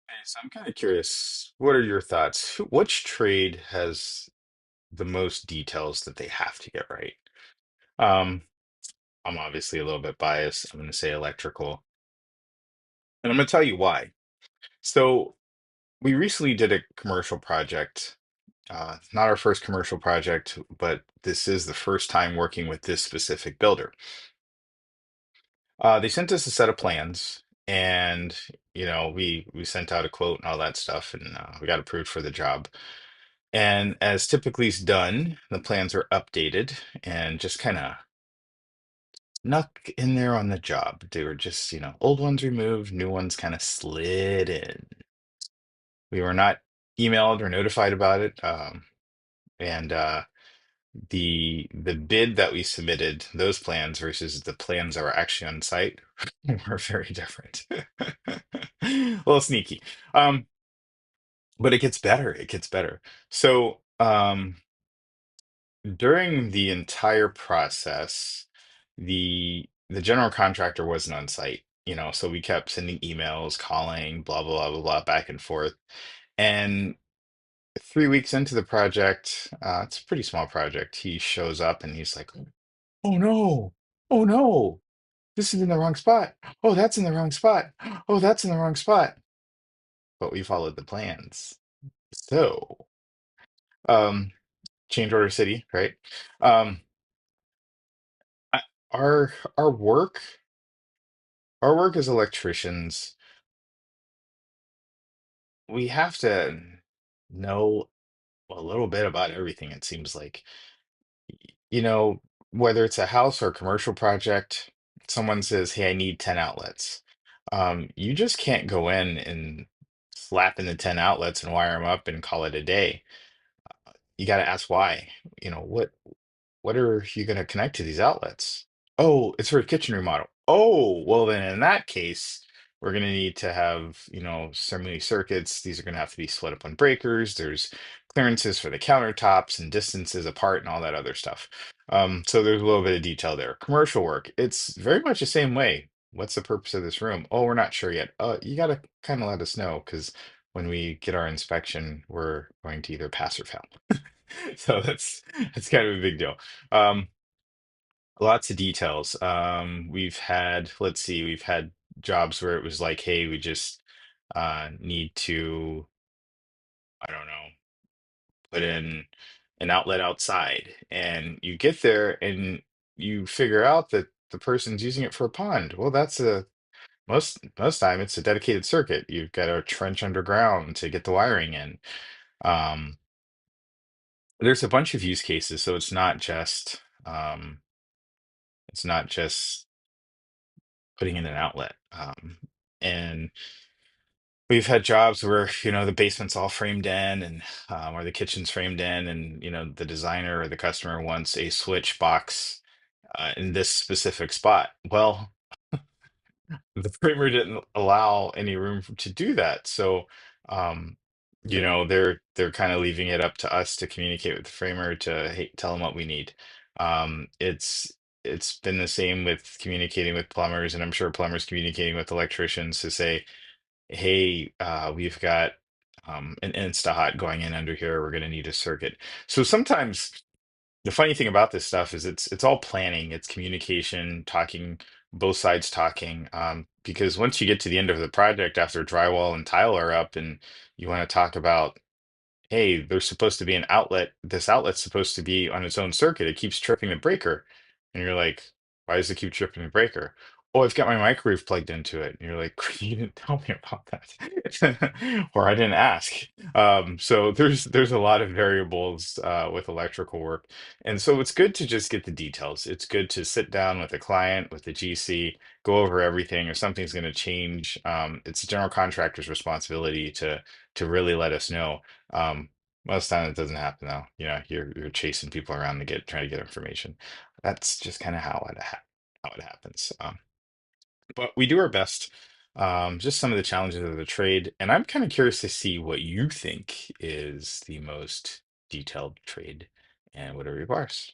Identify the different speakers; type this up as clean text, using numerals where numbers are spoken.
Speaker 1: Hey, so I'm kind of curious, what are your thoughts? Which trade has the most details that they have to get right? Um, I'm obviously a little bit biased. I'm going to say electrical, and I'm going to tell you why. So we recently did a commercial project. Not our first commercial project, but this is the first time working with this specific builder. They sent us a set of plans, and we sent out a quote and all that stuff, and we got approved for the job. And as typically is done, the plans are updated and just kind of snuck in there on the job. They were just, old ones removed, new ones kind of slid in. We were not emailed or notified about it. And the bid that we submitted, those plans versus the plans that were actually on site were very different. A little sneaky. Um, but it gets better. It gets better. So, during the entire process, the general contractor wasn't on site, so we kept sending emails, calling, blah blah blah blah blah, back and forth. And 3 weeks into the project, it's a pretty small project. He shows up and he's like, "Oh no, oh no, this is in the wrong spot. Oh, that's in the wrong spot. Oh, that's in the wrong spot." But we followed the plans. So, um, change order city, right? Um, I- our our work Our work as electricians, we have to know a little bit about everything, it seems like. You know, whether it's a house or a commercial project, someone says, "Hey, I need 10 outlets." You just can't go in and slap in the 10 outlets and wire them up and call it a day. You got to ask why. What are you going to connect to these outlets? Oh, it's for a kitchen remodel. Oh, well, then in that case, we're going to need to have, so many circuits. These are going to have to be split up on breakers. There's clearances for the countertops and distances apart and all that other stuff. So there's a little bit of detail there. Commercial work, it's very much the same way. What's the purpose of this room? Oh, we're not sure yet. You got to kind of let us know because when we get our inspection, we're going to either pass or fail. So that's kind of a big deal. Um, Lots of details. Let's see, we've had jobs where it was like, hey, we just need to, I don't know, put in an outlet outside. And you get there and you figure out that the person's using it for a pond. Well, that's a most time it's a dedicated circuit. You've got to trench underground to get the wiring in. Um, there's a bunch of use cases, so it's not just putting in an outlet. And we've had jobs where, the basement's all framed in and or the kitchen's framed in, and the designer or the customer wants a switch box in this specific spot. Well, the framer didn't allow any room to do that. So, um, they're kind of leaving it up to us to communicate with the framer to, hey, tell them what we need. It's been the same with communicating with plumbers, and I'm sure plumbers communicating with electricians to say, hey, we've got an InstaHot going in under here. We're going to need a circuit. So sometimes the funny thing about this stuff is it's all planning, it's communication, talking, both sides talking. Because once you get to the end of the project after drywall and tile are up, and you want to talk about, hey, there's supposed to be an outlet. This outlet's supposed to be on its own circuit. It keeps tripping the breaker. And you're like, why does it keep tripping the breaker? Oh, I've got my microwave plugged into it. And you're like, you didn't tell me about that. Or I didn't ask. So there's a lot of variables with electrical work. And so it's good to just get the details. It's good to sit down with the client, with the GC, go over everything. If something's going to change, it's the general contractor's responsibility to really let us know. um, Most time it doesn't happen though. You're chasing people around to trying to get information. That's just kind of how it happens. But we do our best. Just some of the challenges of the trade, and I'm kind of curious to see what you think is the most detailed trade and what it requires.